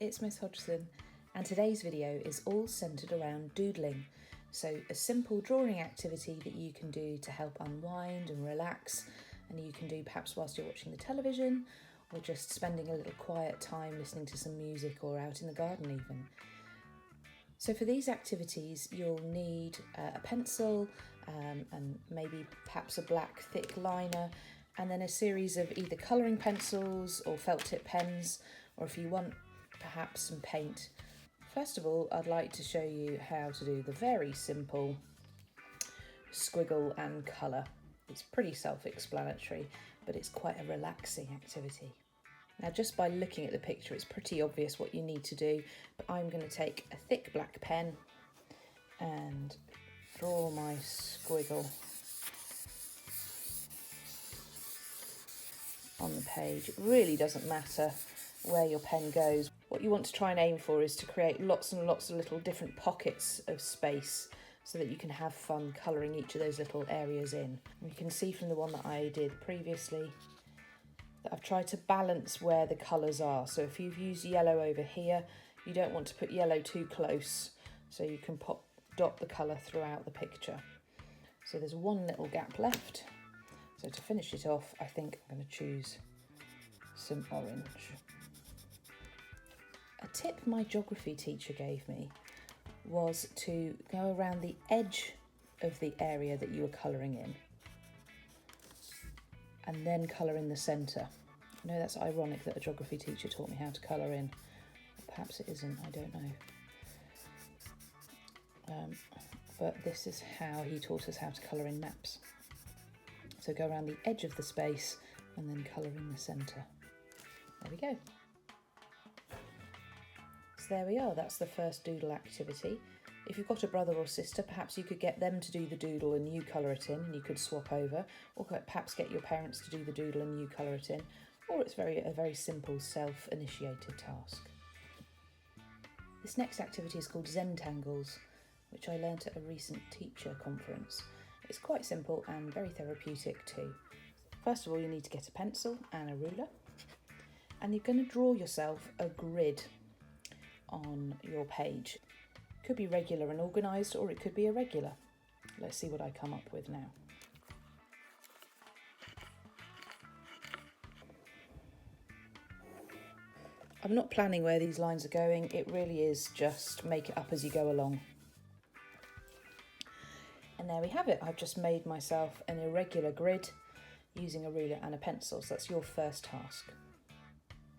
it's Miss Hodgson, and today's video is all centred around doodling. So a simple drawing activity that you can do to help unwind and relax, and you can do perhaps whilst you're watching the television or just spending a little quiet time listening to some music or out in the garden even. So for these activities you'll need a pencil and maybe perhaps a black thick liner, and then a series of either colouring pencils or felt tip pens, or if you want perhaps some paint. First of all, I'd like to show you how to do the very simple squiggle and colour. It's pretty self-explanatory, but it's quite a relaxing activity. Now, just by looking at the picture, it's pretty obvious what you need to do, but I'm going to take a thick black pen and draw my squiggle on the page. It really doesn't matter where your pen goes. What you want to try and aim for is to create lots and lots of little different pockets of space so that you can have fun colouring each of those little areas in. And you can see from the one that I did previously that I've tried to balance where the colours are. So if you've used yellow over here, you don't want to put yellow too close, so you can dot the colour throughout the picture. So there's one little gap left. So to finish it off, I think I'm going to choose some orange. A tip my geography teacher gave me was to go around the edge of the area that you were colouring in and then colour in the centre. I know that's ironic that a geography teacher taught me how to colour in. Perhaps it isn't, I don't know. But this is how he taught us how to colour in maps. So go around the edge of the space and then colour in the centre. There we go. So there we are, that's the first doodle activity. If you've got a brother or sister, perhaps you could get them to do the doodle and you colour it in, and you could swap over, or perhaps get your parents to do the doodle and you colour it in, or it's a very simple self-initiated task. This next activity is called Zentangles, which I learnt at a recent teacher conference. It's quite simple and very therapeutic too. First of all, you need to get a pencil and a ruler, and you're going to draw yourself a grid on your page. It could be regular and organised, or it could be irregular. Let's see what I come up with now. I'm not planning where these lines are going, it really is just make it up as you go along. And there we have it, I've just made myself an irregular grid using a ruler and a pencil, so that's your first task.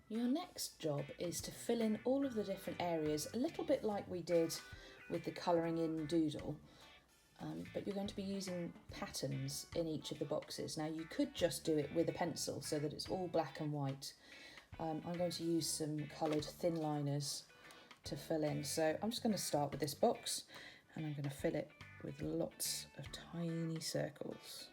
Your next job is to fill in all of the different areas, a little bit like we did with the colouring in Doodle, but you're going to be using patterns in each of the boxes. Now you could just do it with a pencil so that it's all black and white. I'm going to use some coloured thin liners to fill in. So I'm just going to start with this box and I'm going to fill it with lots of tiny circles.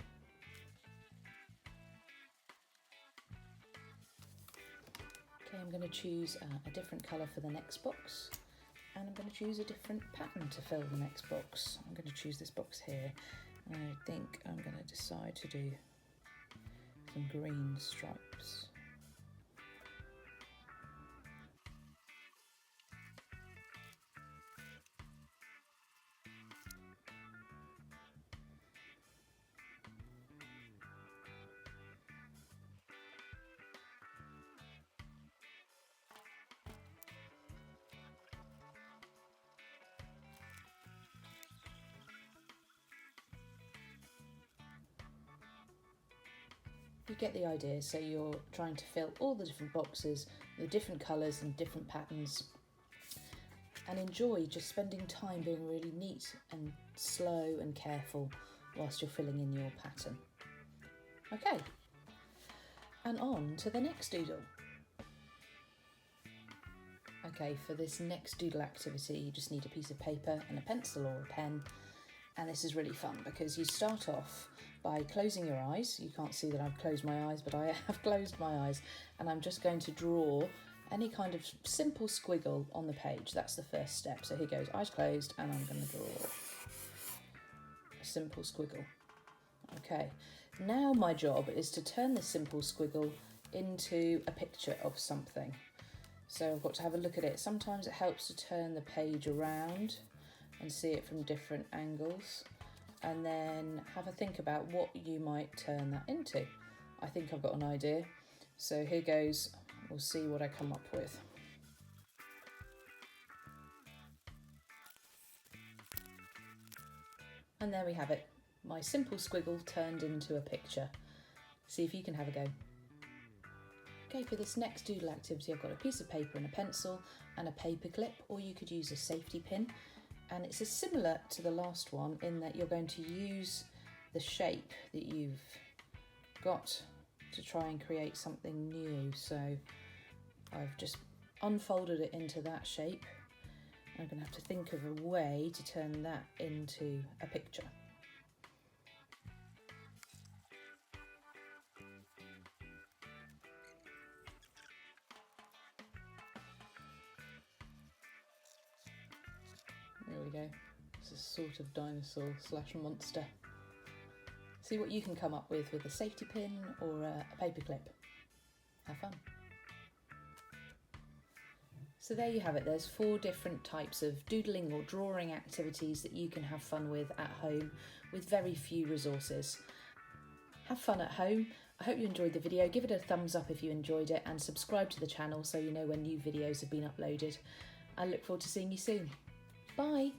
Okay, I'm going to choose a different colour for the next box, and I'm going to choose a different pattern to fill the next box. I'm going to choose this box here, and I think I'm going to decide to do some green stripes. You get the idea, so you're trying to fill all the different boxes with different colours and different patterns, and enjoy just spending time being really neat and slow and careful whilst you're filling in your pattern. Okay, and on to the next doodle. Okay, for this next doodle activity you just need a piece of paper and a pencil or a pen, and this is really fun because you start off by closing your eyes. You can't see that I've closed my eyes, but I have closed my eyes, and I'm just going to draw any kind of simple squiggle on the page. That's the first step. So here goes, eyes closed, and I'm going to draw a simple squiggle. Okay, now my job is to turn this simple squiggle into a picture of something. So I've got to have a look at it. Sometimes it helps to turn the page around and see it from different angles, and then have a think about what you might turn that into. I think I've got an idea. So here goes, we'll see what I come up with. And there we have it, my simple squiggle turned into a picture. See if you can have a go. Okay, for this next doodle activity, I've got a piece of paper and a pencil and a paper clip, or you could use a safety pin. And it's similar to the last one in that you're going to use the shape that you've got to try and create something new. So I've just unfolded it into that shape. I'm going to have to think of a way to turn that into a picture. There we go. It's a sort of dinosaur slash monster. See what you can come up with a safety pin or a paper clip. Have fun. So there you have it. There's 4 different types of doodling or drawing activities that you can have fun with at home with very few resources. Have fun at home. I hope you enjoyed the video. Give it a thumbs up if you enjoyed it, and subscribe to the channel so you know when new videos have been uploaded. I look forward to seeing you soon. Bye.